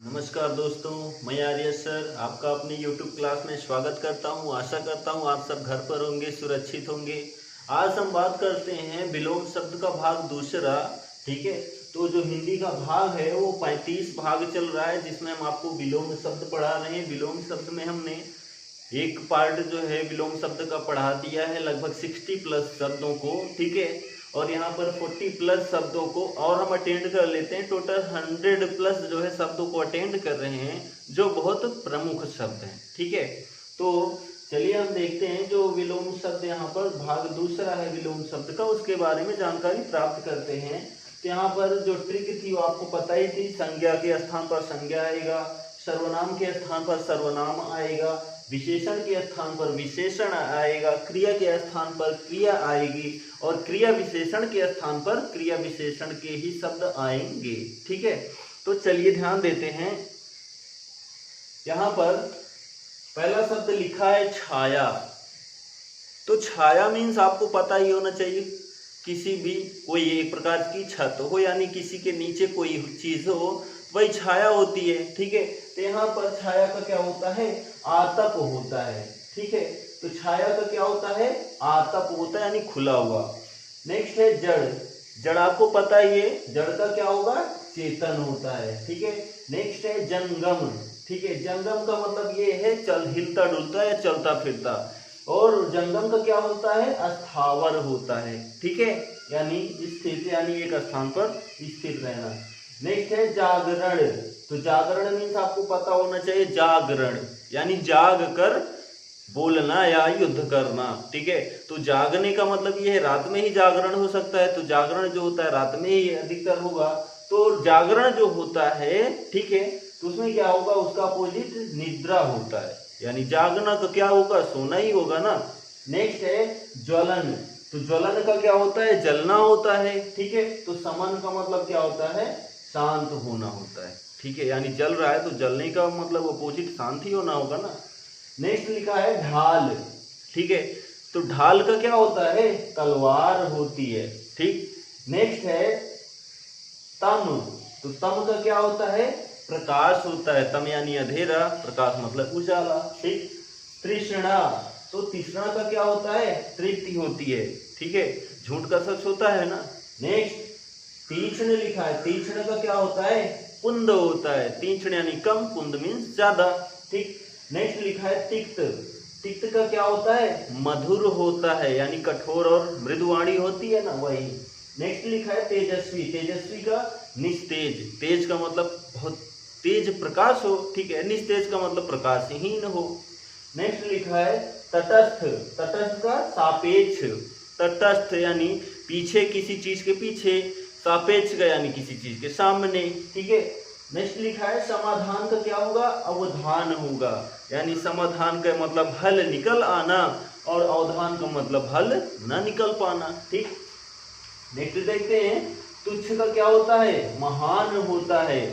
नमस्कार दोस्तों, मैं आर्य सर आपका अपनी YouTube क्लास में स्वागत करता हूं। आशा करता हूं आप सब घर पर होंगे, सुरक्षित होंगे। आज हम बात करते हैं विलोम शब्द का भाग दूसरा। ठीक है, तो जो हिंदी का भाग है वो 35 भाग चल रहा है, जिसमें हम आपको विलोम शब्द पढ़ा रहे हैं। विलोम शब्द में हमने एक पार्ट जो है विलोम शब्द का पढ़ा दिया है, लगभग 60 प्लस शब्दों को। ठीक है, और यहाँ पर 40 प्लस शब्दों को और हम अटेंड कर लेते हैं। टोटल 100 प्लस जो है शब्दों को अटेंड कर रहे हैं, जो बहुत प्रमुख शब्द हैं। ठीक है, तो चलिए हम देखते हैं जो विलोम शब्द यहाँ पर भाग दूसरा है विलोम शब्द का, उसके बारे में जानकारी प्राप्त करते हैं। तो यहाँ पर जो ट्रिक थी वो आपको पता ही थी। संज्ञा के स्थान पर संज्ञा आएगा, सर्वनाम के स्थान पर सर्वनाम आएगा, विशेषण के स्थान पर विशेषण आएगा, क्रिया के स्थान पर क्रिया आएगी, और क्रिया विशेषण के स्थान पर क्रिया विशेषण के ही शब्द आएंगे। ठीक है, तो चलिए ध्यान देते हैं। यहाँ पर पहला शब्द लिखा है छाया। तो छाया मीन्स आपको पता ही होना चाहिए, किसी भी कोई एक प्रकार की छत हो, यानी किसी के नीचे कोई चीज हो, वही छाया होती है। ठीक है, तो यहाँ पर छाया का क्या होता है, आतप होता है। ठीक है, तो छाया का क्या होता है, आतप होता है, यानी खुला हुआ। नेक्स्ट है जड़। जड़ आपको पता ही है, जड़ का क्या होगा, चेतन होता है। ठीक है, नेक्स्ट है जंगम। ठीक है, जंगम का मतलब ये है चल हिलता डुलता या चलता फिरता, और जंगम का क्या होता है, अस्थावर होता है। ठीक है, यानी स्थिर, यानी एक स्थान पर स्थिर रहना। नेक्स्ट है जागरण। तो जागरण मीन्स आपको पता होना चाहिए, जागरण यानी जाग कर बोलना या युद्ध करना। ठीक है, तो जागने का मतलब ये है रात में ही जागरण हो सकता है, तो जागरण जो होता है रात में ही अधिकतर होगा। तो जागरण जो होता है, ठीक है, तो उसमें क्या होगा, उसका अपोजिट निद्रा होता है, यानी जागना का क्या होगा, सोना ही होगा ना। नेक्स्ट है ज्वलन। तो ज्वलन का क्या होता है, जलना होता है। ठीक है, तो समन का मतलब क्या होता है, शांत होना होता है। ठीक है, यानी जल रहा है तो जलने का मतलब अपोजिट शांत ही होना होगा ना। नेक्स्ट लिखा है ढाल। ठीक है, तो ढाल का क्या होता है, तलवार होती है। ठीक, नेक्स्ट है तम। तो तम का क्या होता है, प्रकाश होता है। तम यानी अंधेरा, प्रकाश मतलब उजाला। ठीक, तृष्णा। तो तृष्णा का क्या होता है, तृप्ति होती है। ठीक है, झूठ का सच होता है ना। नेक्स्ट तीक्ष्ण लिखा है। तीक्ष्ण का क्या होता है, पुंद होता है। तीक्ष्ण यानी कम, पुंद मीन्स ज्यादा। ठीक, नेक्स्ट लिखा है तिक्त। तिक्त का क्या होता है, मधुर होता है, यानी कठोर और मृदुवाणी होती है ना, वही। नेक्स्ट लिखा है तेजस्वी। तेजस्वी का निस्तेज। तेज का मतलब बहुत तेज प्रकाश हो। ठीक है, निस्तेज का मतलब प्रकाशहीन हो। नेक्स्ट लिखा है तटस्थ। तटस्थ का सापेक्ष। तटस्थ यानी पीछे, किसी चीज के पीछे, सापेक्ष का यानी किसी चीज के सामने। ठीक है, नेक्स्ट लिखा है समाधान का क्या होगा, अवधान होगा, यानी समाधान का मतलब हल निकल आना, और अवधान का मतलब हल न निकल पाना। ठीक, नेक्स्ट देखते हैं तुच्छ का क्या होता है, महान होता है।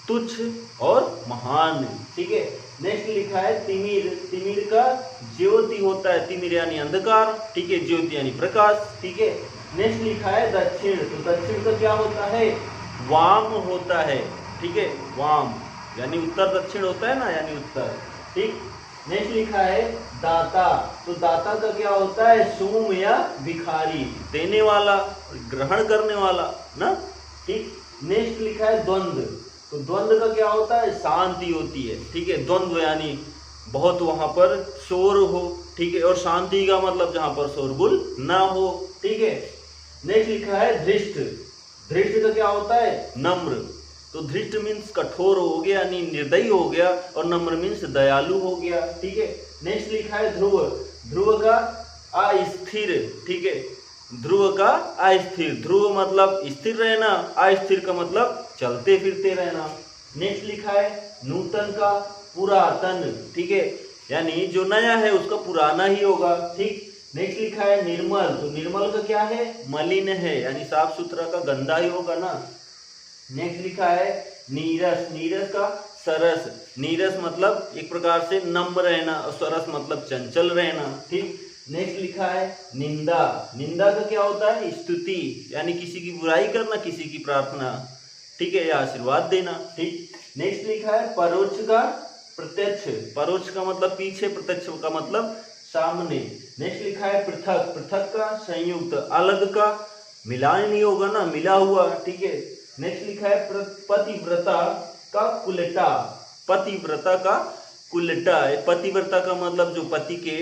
तुच्छ और महान। ठीक है, नेक्स्ट लिखा है तिमिर। तिमिर का ज्योति होता है। तिमिर यानी अंधकार। ठीक है, ज्योति यानी प्रकाश। ठीक है, नेक्स्ट लिखा है दक्षिण। तो दक्षिण का क्या होता है, वाम होता है। ठीक है, वाम यानी उत्तर दक्षिण होता है ना, यानी उत्तर। ठीक, नेक्स्ट लिखा है दाता। तो दाता का क्या होता है, सूम या भिखारी, देने वाला, ग्रहण करने वाला ना। ठीक, नेक्स्ट लिखा है द्वंद्व। तो द्वंद्व का क्या होता है, शांति होती है। ठीक है, द्वंद्व यानी बहुत वहां पर शोर हो। ठीक है, और शांति का मतलब जहां पर शोरगुल ना हो। ठीक है, नेक्स्ट लिखा है धृष्ट। धृष्ट का क्या होता है, नम्र। तो धृष्ट मीन्स कठोर हो गया, यानी निर्दयी हो गया, और नम्र मीन्स दयालु हो गया। ठीक है, नेक्स्ट लिखा है ध्रुव। ध्रुव का अस्थिर। ठीक है, ध्रुव का अस्थिर। ध्रुव मतलब स्थिर रहना, अस्थिर का मतलब चलते फिरते रहना। नेक्स्ट लिखा है नूतन का पुरातन। ठीक है, यानी जो नया है उसका पुराना ही होगा। ठीक, नेक्स्ट लिखा है निर्मल। तो निर्मल का क्या है, मलिन है, यानी साफ सुथरा का गंदा ही होगा ना। नेक्स्ट लिखा है नीरस। नीरस का सरस। नीरस मतलब एक प्रकार से नम्र रहना, और सरस मतलब चंचल रहना। ठीक, नेक्स्ट लिखा है निंदा। निंदा का क्या होता है, स्तुति, यानी किसी की बुराई करना, किसी की प्रार्थना। ठीक है, या आशीर्वाद देना। ठीक, नेक्स्ट लिखा है परोक्ष का प्रत्यक्ष, परोक्ष का मतलब पीछे, प्रत्यक्ष का मतलब सामने। नेक्स्ट लिखा है पृथक, पृथक का संयुक्त, अलग का मिलान नहीं होगा ना, मिला हुआ, ठीक है। नेक्स्ट लिखा है पतिव्रता का उल्टा, पतिव्रता का उल्टा। पतिव्रता का मतलब जो पति के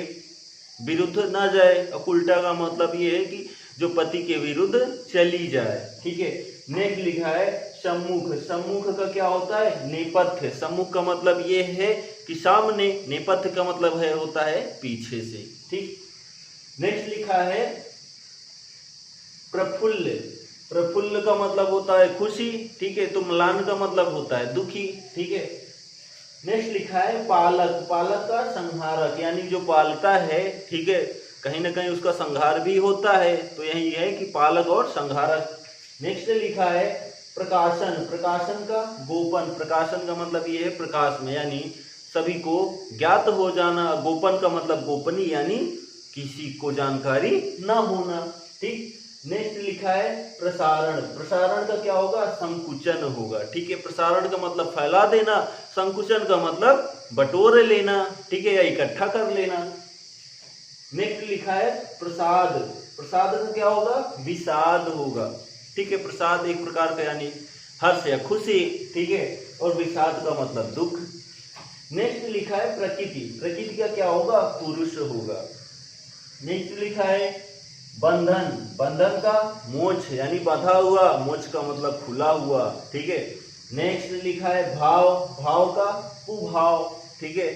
विरुद्ध ना जाए, और उल्टा का मतलब ये है कि जो पति के विरुद्ध चली जाए, ठीक है। नेक्स्ट लिखा है सम्मुख, सम्मुख का क्या होता है नेपथ्य, सम्मुख का मतलब ये है कि सामने, नेपथ्य का मतलब है होता है पीछे से, ठीक। नेक्स्ट लिखा है प्रफुल्ल, प्रफुल्ल का मतलब होता है खुशी, ठीक है। तो म्लान का मतलब होता है दुखी, ठीक है। नेक्स्ट लिखा है पालक, पालक का संहारक, यानी जो पालता है, ठीक है, कहीं ना कहीं उसका संहार भी होता है, तो यही है कि पालक और संहारक। नेक्स्ट लिखा है प्रकाशन, प्रकाशन का गोपन, प्रकाशन का मतलब ये है प्रकाश में, यानी सभी को ज्ञात हो जाना। गोपन का मतलब गोपनीय, यानी किसी को जानकारी ना होना, ठीक। नेक्स्ट लिखा है प्रसारण, प्रसारण का क्या होगा संकुचन होगा, ठीक है। प्रसारण का मतलब फैला देना, संकुचन का मतलब बटोर लेना, ठीक है, या इकट्ठा कर लेना। नेक्स्ट लिखा है प्रसाद, प्रसाद का क्या होगा विषाद होगा, ठीक है। प्रसाद एक प्रकार का यानी हर्ष या खुशी, ठीक है, और विषाद का मतलब दुख। नेक्स्ट लिखा है प्रकृति, प्रकृति का क्या होगा पुरुष होगा। नेक्स्ट लिखा है बंधन, बंधन का मोक्ष यानी बंधा हुआ, मोक्ष का मतलब खुला हुआ, ठीक है। नेक्स्ट लिखा है भाव, भाव का कुभाव, ठीक है।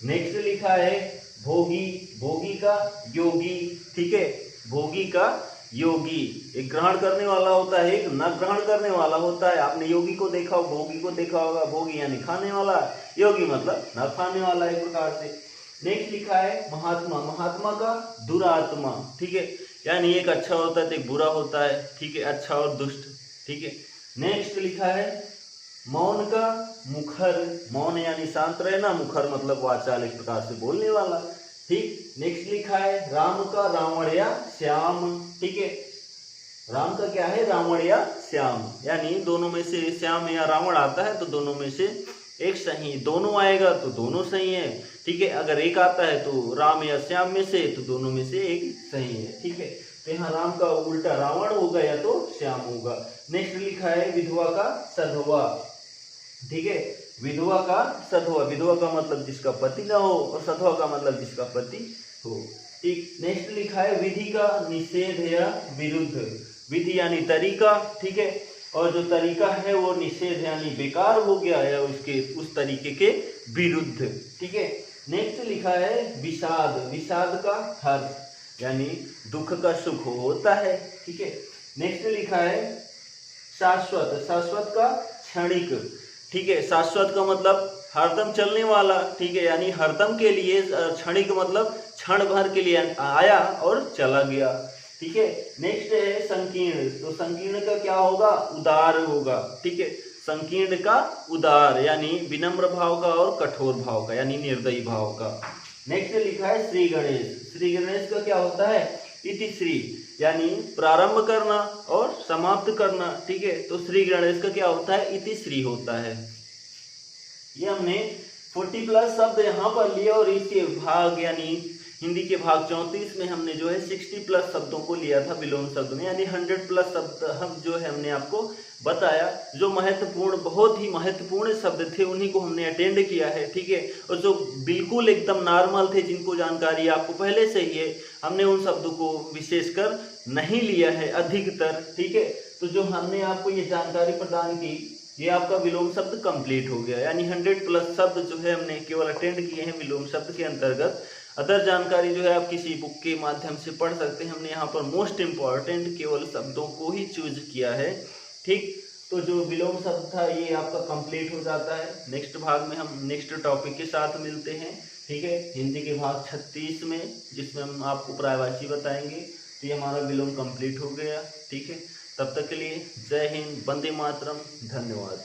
नेक्स्ट लिखा है भोगी, भोगी का योगी, ठीक है। भोगी का योगी, एक ग्रहण करने वाला होता है, एक न ग्रहण करने वाला होता है। आपने योगी को देखा, भोगी को देखा होगा। भोगी यानी खाने वाला, योगी मतलब न खाने वाला, एक प्रकार से। नेक्स्ट लिखा है महात्मा, महात्मा का दुरात्मा, ठीक है, यानी एक अच्छा होता है तो एक बुरा होता है, ठीक है, अच्छा और दुष्ट, ठीक है। नेक्स्ट लिखा है मौन का मुखर, मौन यानी शांत रहना, मुखर मतलब वाचाल, एक प्रकार से बोलने वाला, ठीक। नेक्स्ट लिखा है राम का रावण या श्याम, ठीक है। राम का क्या है रावण या श्याम, यानी दोनों में से श्याम या रावण आता है तो दोनों में से एक सही, दोनों आएगा तो दोनों सही है, ठीक है। अगर एक आता है तो राम या श्याम में से, तो दोनों में से एक सही है, ठीक है। तो यहाँ राम का उल्टा रावण होगा या तो श्याम होगा। नेक्स्ट लिखा है विधवा का सधवा, ठीक है, विधवा का सधवा, विधवा का मतलब जिसका पति ना हो, और सधवा का मतलब जिसका पति हो, ठीक। नेक्स्ट लिखा है विधि का निषेध या विरुद्ध, विधि यानी तरीका, ठीक है, और जो तरीका है वो निषेध यानी बेकार हो गया या उसके उस तरीके के विरुद्ध, ठीक है। नेक्स्ट लिखा है विषाद, विषाद का हर्ष यानी दुख का सुख होता है, ठीक है। नेक्स्ट लिखा है शाश्वत, शाश्वत का क्षणिक, ठीक है, शाश्वत का मतलब हरदम चलने वाला, ठीक है, यानी हरदम के लिए, क्षणिक मतलब क्षण भर के लिए आया और चला गया, ठीक है। नेक्स्ट है संकीर्ण, तो संकीर्ण का क्या होगा उदार होगा, ठीक है, संकीर्ण का उदार यानी विनम्र भाव का और कठोर भाव का यानी निर्दयी भाव का। नेक्स्ट लिखा है श्री गणेश, श्री गणेश का क्या होता है इति श्री यानी प्रारंभ करना और समाप्त करना, ठीक है। तो श्री गणेश का क्या होता है इति श्री होता है। ये हमने 40+ शब्द यहाँ पर लिए, और इसके भाग यानी हिंदी के भाग 34 में हमने जो है 60+ शब्दों को लिया था विलोम शब्द में, यानी 100+ शब्द हम जो है हमने आपको बताया। जो महत्वपूर्ण, बहुत ही महत्वपूर्ण शब्द थे उन्हीं को हमने अटेंड किया है, ठीक है। और जो बिल्कुल एकदम नॉर्मल थे, जिनको जानकारी आपको पहले से ही है, हमने उन शब्दों को विशेषकर नहीं लिया है अधिकतर, ठीक है। तो जो हमने आपको ये जानकारी प्रदान की, ये आपका विलोम शब्द कंप्लीट हो गया, यानी 100+ शब्द जो है हमने केवल अटेंड किए हैं विलोम शब्द के अंतर्गत। अदर जानकारी जो है आप किसी बुक के माध्यम से पढ़ सकते हैं। हमने यहाँ पर मोस्ट इम्पॉर्टेंट केवल शब्दों को ही चूज किया है, ठीक। तो जो विलोम शब्द था ये आपका कंप्लीट हो जाता है। नेक्स्ट भाग में हम नेक्स्ट टॉपिक के साथ मिलते हैं, ठीक है, हिंदी के भाग 36 में, जिसमें हम आपको पर्यायवाची बताएंगे। तो ये हमारा विलोम कंप्लीट हो गया, ठीक है। तब तक के लिए जय हिंद, वंदे मातरम, धन्यवाद।